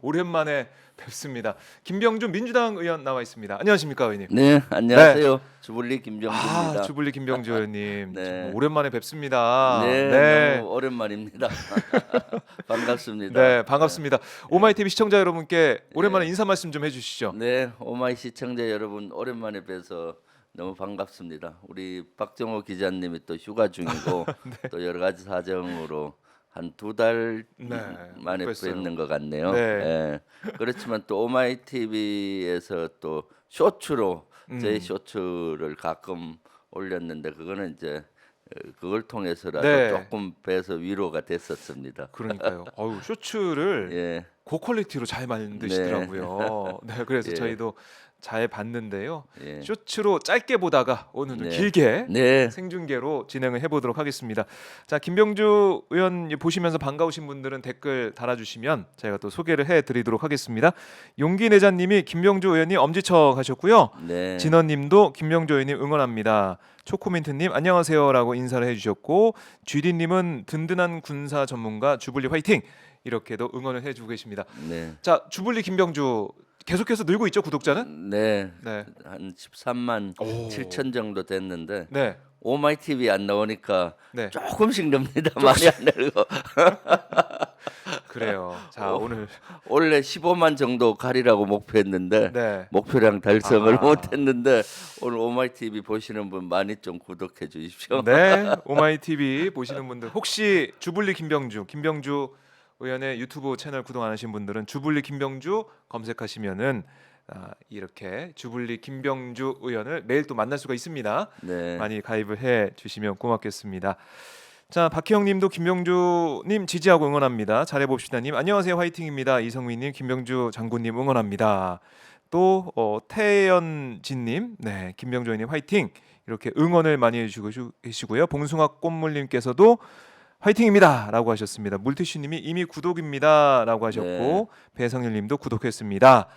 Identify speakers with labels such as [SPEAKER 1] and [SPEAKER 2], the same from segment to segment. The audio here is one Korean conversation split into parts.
[SPEAKER 1] 오랜만에 뵙습니다. 김병주 민주당 의원 나와 있습니다. 안녕하십니까, 의원님?
[SPEAKER 2] 네, 안녕하세요. 주불리 김정주입니다.
[SPEAKER 1] 주불리 김병주 의원님.
[SPEAKER 2] 네.
[SPEAKER 1] 정말 오랜만에 뵙습니다.
[SPEAKER 2] 네, 너무 오랜만입니다. 반갑습니다.
[SPEAKER 1] 네, 반갑습니다. 오마이 TV 시청자 여러분께 오랜만에 인사 말씀 좀 해주시죠.
[SPEAKER 2] 네, 오마이 시청자 여러분 오랜만에 뵈서 너무 반갑습니다. 우리 박정호 기자님이 또 휴가 중이고
[SPEAKER 1] 네.
[SPEAKER 2] 또 여러 가지 사정으로 한 2달
[SPEAKER 1] 네,
[SPEAKER 2] 만에
[SPEAKER 1] 뵀어요.
[SPEAKER 2] 뵙는 것 같네요.
[SPEAKER 1] 네.
[SPEAKER 2] 예. 그렇지만 또 오마이 TV에서 또 쇼츠로 제 쇼츠를 가끔 올렸는데 그거는 이제 그걸 통해서라도
[SPEAKER 1] 네.
[SPEAKER 2] 조금 뵈서 위로가 됐었습니다.
[SPEAKER 1] 그러니까요. 어우, 쇼츠를
[SPEAKER 2] 예.
[SPEAKER 1] 고퀄리티로 잘 만드시더라고요. 네, 그래서
[SPEAKER 2] 예.
[SPEAKER 1] 저희도 잘 봤는데요.
[SPEAKER 2] 예.
[SPEAKER 1] 쇼츠로 짧게 보다가 오늘은
[SPEAKER 2] 네.
[SPEAKER 1] 길게
[SPEAKER 2] 네.
[SPEAKER 1] 생중계로 진행을 해보도록 하겠습니다. 자, 김병주 의원 보시면서 반가우신 분들은 댓글 달아주시면 저희가 또 소개를 해드리도록 하겠습니다. 용기 내자님이 김병주 의원님 엄지척 하셨고요.
[SPEAKER 2] 네.
[SPEAKER 1] 진원님도 김병주 의원님 응원합니다. 초코민트님 안녕하세요라고 인사를 해주셨고, 쥐디님은 든든한 군사 전문가 주불리 화이팅 이렇게도 응원을 해주고 계십니다.
[SPEAKER 2] 네.
[SPEAKER 1] 자, 주불리 김병주 계속해서 늘고 있죠, 구독자는?
[SPEAKER 2] 네.
[SPEAKER 1] 네.
[SPEAKER 2] 한 13만
[SPEAKER 1] 오.
[SPEAKER 2] 7천 정도 됐는데
[SPEAKER 1] 네.
[SPEAKER 2] 오마이 TV 안 나오니까
[SPEAKER 1] 네.
[SPEAKER 2] 조금씩 늡니다. 많이 안 늘고.
[SPEAKER 1] 그래요. 자, 오늘
[SPEAKER 2] 원래 15만 정도 가리라고 목표했는데
[SPEAKER 1] 네.
[SPEAKER 2] 목표량 달성을
[SPEAKER 1] 아.
[SPEAKER 2] 못했는데 오늘 오마이 TV 보시는 분 많이 좀 구독해 주십시오.
[SPEAKER 1] 네, 오마이 TV 보시는 분들 혹시 주불리 김병주 의원의 유튜브 채널 구독 안 하신 분들은 주불리 김병주 검색하시면은 이렇게 주불리 김병주 의원을 매일 또 만날 수가 있습니다.
[SPEAKER 2] 네.
[SPEAKER 1] 많이 가입을 해 주시면 고맙겠습니다. 자, 박혜영님도 김병주님 지지하고 응원합니다. 잘해봅시다님 안녕하세요 화이팅입니다. 이성민님 김병주 장군님 응원합니다. 또 태연진님 네 김병주 의원님 화이팅 이렇게 응원을 많이 해주시고 계시고요. 봉숭아 꽃물님께서도 화이팅입니다라고 하셨습니다. 물티슈님이 이미 구독입니다라고 하셨고
[SPEAKER 2] 네.
[SPEAKER 1] 배성일님도 구독했습니다.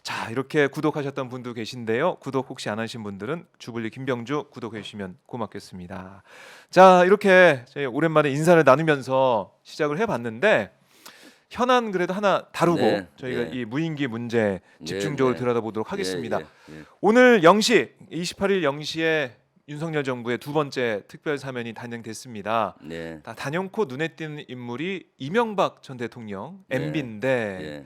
[SPEAKER 1] 자, 이렇게 구독하셨던 분도 계신데요. 구독 혹시 안 하신 분들은 주불리 김병주 구독해 주시면 고맙겠습니다. 자, 이렇게 저희 오랜만에 인사를 나누면서 시작을 해봤는데 현안 그래도 하나 다루고
[SPEAKER 2] 네,
[SPEAKER 1] 저희가
[SPEAKER 2] 네.
[SPEAKER 1] 이 무인기 문제 집중적으로
[SPEAKER 2] 네.
[SPEAKER 1] 들여다보도록 하겠습니다.
[SPEAKER 2] 예, 예, 예.
[SPEAKER 1] 오늘 0시 28일 0시에 윤석열 정부의 두 번째 특별 사면이 단행됐습니다.
[SPEAKER 2] 네.
[SPEAKER 1] 다 단연코 눈에 띄는 인물이 이명박 전 대통령
[SPEAKER 2] 네.
[SPEAKER 1] MB인데
[SPEAKER 2] 예.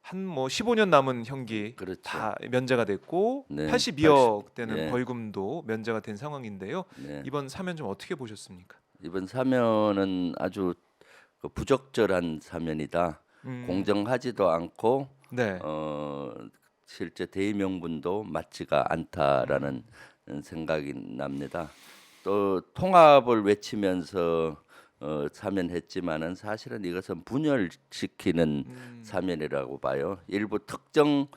[SPEAKER 1] 한 15년 남은 형기
[SPEAKER 2] 그렇죠.
[SPEAKER 1] 다 면제가 됐고
[SPEAKER 2] 네.
[SPEAKER 1] 82억 되는
[SPEAKER 2] 예.
[SPEAKER 1] 벌금도 면제가 된 상황인데요.
[SPEAKER 2] 네.
[SPEAKER 1] 이번 사면 좀 어떻게 보셨습니까?
[SPEAKER 2] 이번 사면은 아주 그 부적절한 사면이다. 공정하지도 않고
[SPEAKER 1] 네.
[SPEAKER 2] 실제 대의명분도 맞지가 않다라는 생각이 납니다. 또 통합을 외치면서 사면했지만은 사실은 이것은 분열시키는 사면이라고 봐요. 일부 특정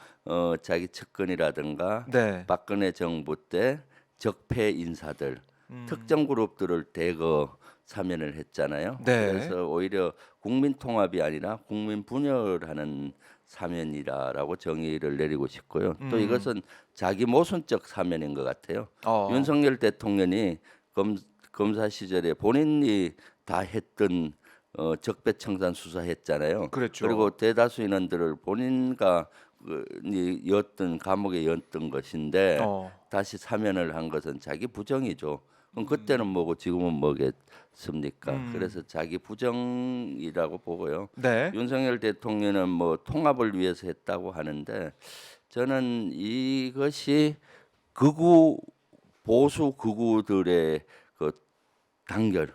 [SPEAKER 2] 자기 측근이라든가
[SPEAKER 1] 네.
[SPEAKER 2] 박근혜 정부 때 적폐 인사들 특정 그룹들을 대거 사면을 했잖아요.
[SPEAKER 1] 네.
[SPEAKER 2] 그래서 오히려 국민 통합이 아니라 국민 분열하는 사면이다라고 정의를 내리고 싶고요. 또 이것은 자기 모순적 사면인 것 같아요. 윤석열 대통령이 검사 시절에 본인이 다 했던 적폐청산 수사했잖아요.
[SPEAKER 1] 그랬죠.
[SPEAKER 2] 그리고 대다수 인원들을 본인과 였던 감옥에 였던 것인데 다시 사면을 한 것은 자기 부정이죠. 그럼 그때는 뭐고 지금은 뭐겠습니까? 그래서 자기 부정이라고 보고요.
[SPEAKER 1] 네.
[SPEAKER 2] 윤석열 대통령은 뭐 통합을 위해서 했다고 하는데 저는 이것이 보수 극우들의 그 단결,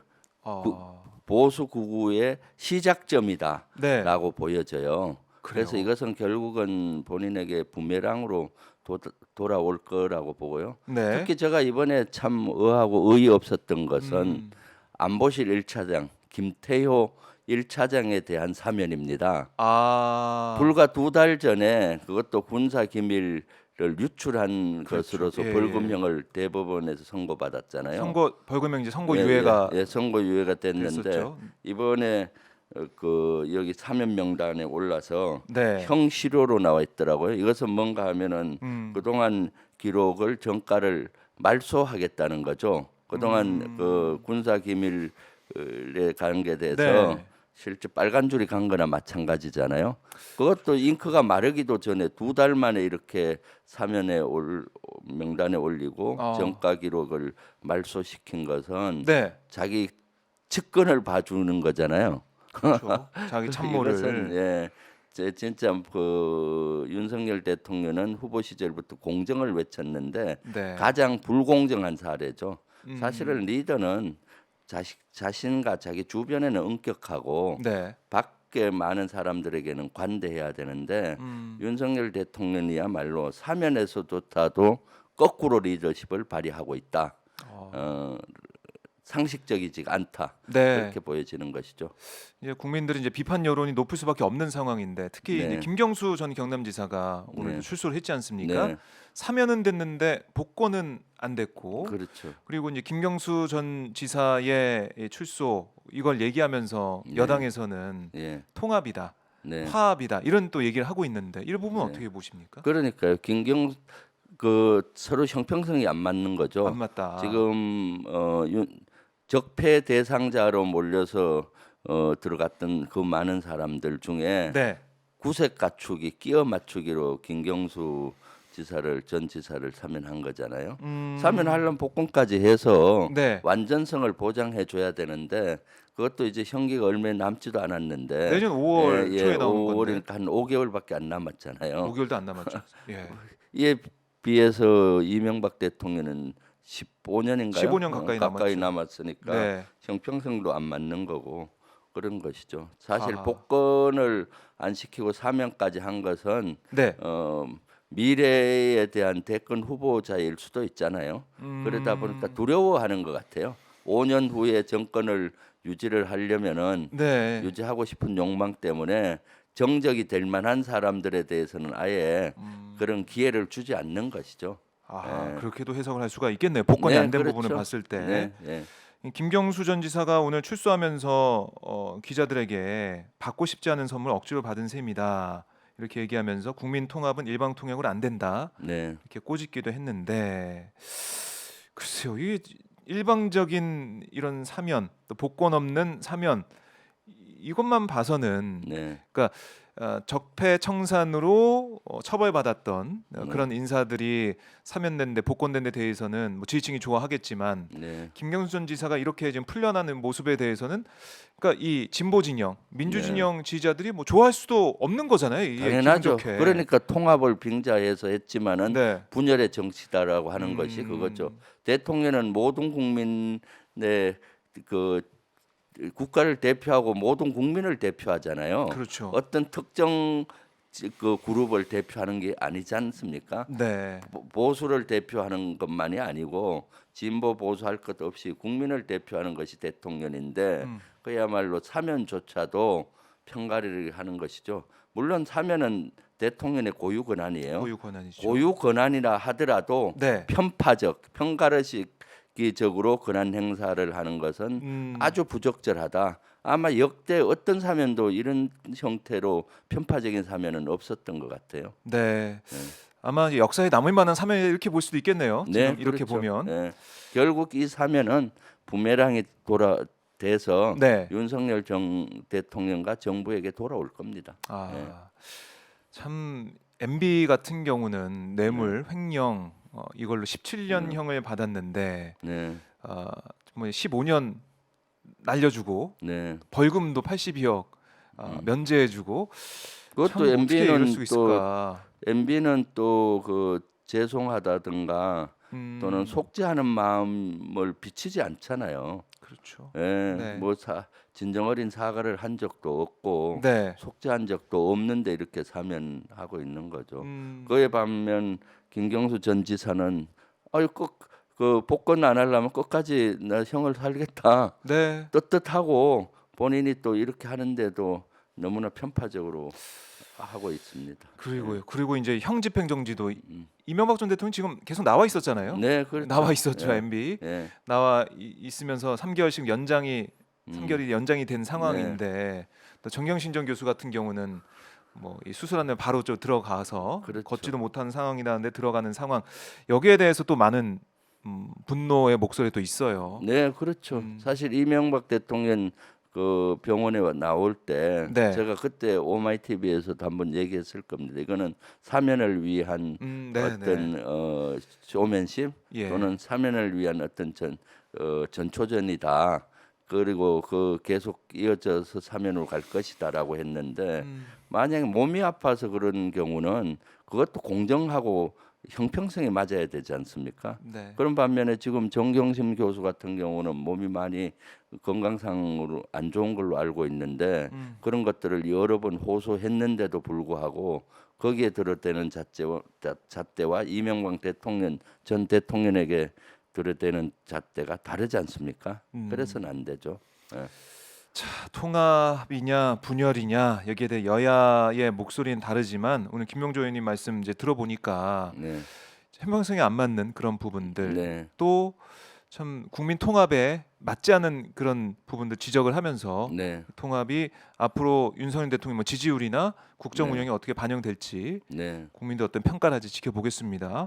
[SPEAKER 2] 보수 극우의 시작점이다라고
[SPEAKER 1] 네.
[SPEAKER 2] 보여져요. 그래서
[SPEAKER 1] 그래요.
[SPEAKER 2] 이것은 결국은 본인에게 부메랑으로 돌아올 거라고 보고요.
[SPEAKER 1] 네.
[SPEAKER 2] 특히 제가 이번에 참 의하고 의의 없었던 것은 안보실 1차장 김태효 1차장에 대한 사면입니다. 불과 2달 전에 그것도 군사 기밀을 유출한
[SPEAKER 1] 그렇죠.
[SPEAKER 2] 것으로서
[SPEAKER 1] 예,
[SPEAKER 2] 벌금형을 대법원에서 선고받았잖아요.
[SPEAKER 1] 벌금형 이제 선고 유예가
[SPEAKER 2] 선고 유예가 됐는데
[SPEAKER 1] 됐었죠.
[SPEAKER 2] 이번에 여기 사면 명단에 올라서
[SPEAKER 1] 네.
[SPEAKER 2] 형실효로 나와 있더라고요. 이것은 뭔가 하면은 그동안 기록을 정가를 말소하겠다는 거죠. 그동안 그 군사 기밀에 관계돼서
[SPEAKER 1] 네.
[SPEAKER 2] 실제 빨간 줄이 간 거나 마찬가지잖아요. 그것도 잉크가 마르기도 전에 2달 만에 이렇게 사면에 명단에 올리고 정가 기록을 말소시킨 것은
[SPEAKER 1] 네.
[SPEAKER 2] 자기 측근을 봐주는 거잖아요.
[SPEAKER 1] 그렇죠. 자기 참모를.
[SPEAKER 2] 이것은 진짜 그 윤석열 대통령은 후보 시절부터 공정을 외쳤는데
[SPEAKER 1] 네.
[SPEAKER 2] 가장 불공정한 사례죠.
[SPEAKER 1] 음.
[SPEAKER 2] 사실은 리더는 자신과 자기 주변에는 엄격하고
[SPEAKER 1] 네.
[SPEAKER 2] 밖에 많은 사람들에게는 관대해야 되는데 윤석열 대통령이야말로 사면에서조차도 거꾸로 리더십을 발휘하고 있다. 상식적이지 않다.
[SPEAKER 1] 네.
[SPEAKER 2] 그렇게 보여지는 것이죠.
[SPEAKER 1] 이제 국민들이 이제 비판 여론이 높을 수밖에 없는 상황인데 특히
[SPEAKER 2] 네.
[SPEAKER 1] 이제 김경수 전 경남지사가 오늘
[SPEAKER 2] 네.
[SPEAKER 1] 출소를 했지 않습니까?
[SPEAKER 2] 네.
[SPEAKER 1] 사면은 됐는데 복권은 안 됐고
[SPEAKER 2] 그렇죠.
[SPEAKER 1] 그리고 이제 김경수 전 지사의 이 출소 이걸 얘기하면서
[SPEAKER 2] 네.
[SPEAKER 1] 여당에서는
[SPEAKER 2] 예.
[SPEAKER 1] 통합이다,
[SPEAKER 2] 네.
[SPEAKER 1] 화합이다 이런 또 얘기를 하고 있는데 이 부분 은
[SPEAKER 2] 네.
[SPEAKER 1] 어떻게 보십니까?
[SPEAKER 2] 그러니까요. 서로 형평성이 안 맞는 거죠.
[SPEAKER 1] 안 맞다.
[SPEAKER 2] 지금 적폐 대상자로 몰려서 들어갔던 그 많은 사람들 중에
[SPEAKER 1] 네.
[SPEAKER 2] 구색 갖추기, 끼어 맞추기로 김경수 전 지사를 사면한 거잖아요. 사면하려면 복권까지 해서
[SPEAKER 1] 네.
[SPEAKER 2] 완전성을 보장해 줘야 되는데 그것도 이제 형기가 얼마 남지도 않았는데
[SPEAKER 1] 내년 5월 초에 나오는 건데
[SPEAKER 2] 5월이니까 한 5개월밖에 안 남았잖아요.
[SPEAKER 1] 5개월도 안 남았죠. 예.
[SPEAKER 2] 이에 비해서 이명박 대통령은 15년인가요?
[SPEAKER 1] 15년 가까이
[SPEAKER 2] 남았으니까
[SPEAKER 1] 네.
[SPEAKER 2] 형평성도 안 맞는 거고 그런 것이죠. 사실
[SPEAKER 1] 아하.
[SPEAKER 2] 복권을 안 시키고 사면까지 한 것은
[SPEAKER 1] 네.
[SPEAKER 2] 미래에 대한 대권 후보자일 수도 있잖아요. 그러다 보니까 두려워하는 것 같아요. 5년 후에 정권을 유지를 하려면은
[SPEAKER 1] 네.
[SPEAKER 2] 유지하고 싶은 욕망 때문에 정적이 될 만한 사람들에 대해서는 아예 그런 기회를 주지 않는 것이죠. 네.
[SPEAKER 1] 그렇게도 해석을 할 수가 있겠네요. 복권이
[SPEAKER 2] 네,
[SPEAKER 1] 안 된
[SPEAKER 2] 그렇죠.
[SPEAKER 1] 부분을 봤을 때.
[SPEAKER 2] 네, 네.
[SPEAKER 1] 김경수 전 지사가 오늘 출소하면서 기자들에게 받고 싶지 않은 선물 억지로 받은 셈이다. 이렇게 얘기하면서 국민 통합은 일방 통역으로 안 된다.
[SPEAKER 2] 네.
[SPEAKER 1] 이렇게 꼬집기도 했는데 글쎄요. 이게 일방적인 이런 사면, 또 복권 없는 사면 이것만 봐서는
[SPEAKER 2] 네.
[SPEAKER 1] 그러니까 적폐 청산으로 처벌받았던
[SPEAKER 2] 네.
[SPEAKER 1] 그런 인사들이 사면된 데 복권된 데 대해서는 뭐 지지층이 좋아하겠지만
[SPEAKER 2] 네.
[SPEAKER 1] 김경수 전 지사가 이렇게 지금 풀려나는 모습에 대해서는 그러니까 이 진보 진영, 민주 진영 지지자들이 뭐 좋아할 수도 없는 거잖아요. 이게
[SPEAKER 2] 당연하죠.
[SPEAKER 1] 기분 좋게.
[SPEAKER 2] 그러니까 통합을 빙자해서 했지만은
[SPEAKER 1] 네.
[SPEAKER 2] 분열의 정치다라고 하는 것이 그거죠. 대통령은 모든 국민의 그 국가를 대표하고 모든 국민을 대표하잖아요.
[SPEAKER 1] 그렇죠.
[SPEAKER 2] 어떤 특정 그 그룹을 대표하는 게 아니지 않습니까?
[SPEAKER 1] 네.
[SPEAKER 2] 보수를 대표하는 것만이 아니고 진보 보수할 것 없이 국민을 대표하는 것이 대통령인데 그야말로 사면조차도 편가르기 하는 것이죠. 물론 사면은 대통령의 고유 권한이에요.
[SPEAKER 1] 고유 권한이죠.
[SPEAKER 2] 고유 권한이라 하더라도
[SPEAKER 1] 네.
[SPEAKER 2] 편파적, 편가르기적으로 권한 행사를 하는 것은 아주 부적절하다. 아마 역대 어떤 사면도 이런 형태로 편파적인 사면은 없었던 것 같아요.
[SPEAKER 1] 네. 아마 역사에 남을 만한 사면 이렇게 볼 수도 있겠네요. 지금
[SPEAKER 2] 네,
[SPEAKER 1] 이렇게
[SPEAKER 2] 그렇죠.
[SPEAKER 1] 보면.
[SPEAKER 2] 네. 결국 이 사면은 부메랑이 돼서
[SPEAKER 1] 네.
[SPEAKER 2] 윤석열 대통령과 정부에게 돌아올 겁니다. 네.
[SPEAKER 1] 참 MB 같은 경우는 뇌물, 횡령 이걸로 17년형을 받았는데
[SPEAKER 2] 네,
[SPEAKER 1] 뭐 15년 날려주고
[SPEAKER 2] 네.
[SPEAKER 1] 벌금도 82억 면제해주고
[SPEAKER 2] 그것도
[SPEAKER 1] 참 어떻게 이럴 수
[SPEAKER 2] MB는 또
[SPEAKER 1] 있을까?
[SPEAKER 2] 그 죄송하다든가 또는 속죄하는 마음을 비치지 않잖아요.
[SPEAKER 1] 그렇죠.
[SPEAKER 2] 예,
[SPEAKER 1] 네.
[SPEAKER 2] 뭐 진정 어린 사과를 한 적도 없고
[SPEAKER 1] 네.
[SPEAKER 2] 속죄한 적도 없는데 이렇게 사면하고 있는 거죠.
[SPEAKER 1] 음,
[SPEAKER 2] 그에 반면 김경수 전 지사는 꼭그 복권 안 하려면 끝까지 나 형을 살겠다
[SPEAKER 1] 네.
[SPEAKER 2] 떳떳하고 본인이 또 이렇게 하는데도 너무나 편파적으로 하고 있습니다.
[SPEAKER 1] 그리고 이제 형 집행정지도 이명박 전 대통령 지금 계속 나와 있었잖아요.
[SPEAKER 2] 네, 그렇죠.
[SPEAKER 1] 나와 있었죠.
[SPEAKER 2] 예,
[SPEAKER 1] MB
[SPEAKER 2] 예,
[SPEAKER 1] 나와 있으면서 3개월씩 연장이 3개월이 연장이 된 상황인데 또 정경신정 교수 같은 경우는 뭐 이 수술하는 바로 좀 들어가서
[SPEAKER 2] 그렇죠.
[SPEAKER 1] 걷지도 못하는 상황이라는데 들어가는 상황 여기에 대해서 또 많은 분노의 목소리도 있어요.
[SPEAKER 2] 네, 그렇죠. 사실 이명박 대통령 그 병원에 나올 때
[SPEAKER 1] 네.
[SPEAKER 2] 제가 그때 오마이TV에서도 한번 얘기했을 겁니다. 이거는 사면을 위한
[SPEAKER 1] 네,
[SPEAKER 2] 어떤 쇼맨십
[SPEAKER 1] 예.
[SPEAKER 2] 또는 사면을 위한 어떤 전초전이다. 그리고 그 계속 이어져서 사면으로 갈 것이다라고 했는데 만약에 몸이 아파서 그런 경우는 그것도 공정하고 형평성에 맞아야 되지 않습니까?
[SPEAKER 1] 네.
[SPEAKER 2] 그런 반면에 지금 정경심 교수 같은 경우는 몸이 많이 건강상으로 안 좋은 걸로 알고 있는데 그런 것들을 여러 번 호소했는데도 불구하고 거기에 들어대는 잣대와 이명박 전 대통령에게 들어대는 잣대가 다르지 않습니까? 그래서는 안 되죠. 예.
[SPEAKER 1] 자, 통합이냐 분열이냐 여기에 대해 여야의 목소리는 다르지만 오늘 김명조 의원님 말씀 이제 들어보니까
[SPEAKER 2] 네.
[SPEAKER 1] 형평성에 안 맞는 그런 부분들
[SPEAKER 2] 네.
[SPEAKER 1] 또 참 국민 통합에 맞지 않은 그런 부분들 지적을 하면서
[SPEAKER 2] 네.
[SPEAKER 1] 통합이 앞으로 윤석열 대통령 뭐 지지율이나 국정
[SPEAKER 2] 네.
[SPEAKER 1] 운영에 어떻게 반영될지
[SPEAKER 2] 네.
[SPEAKER 1] 국민들 어떤 평가를 할지 지켜보겠습니다.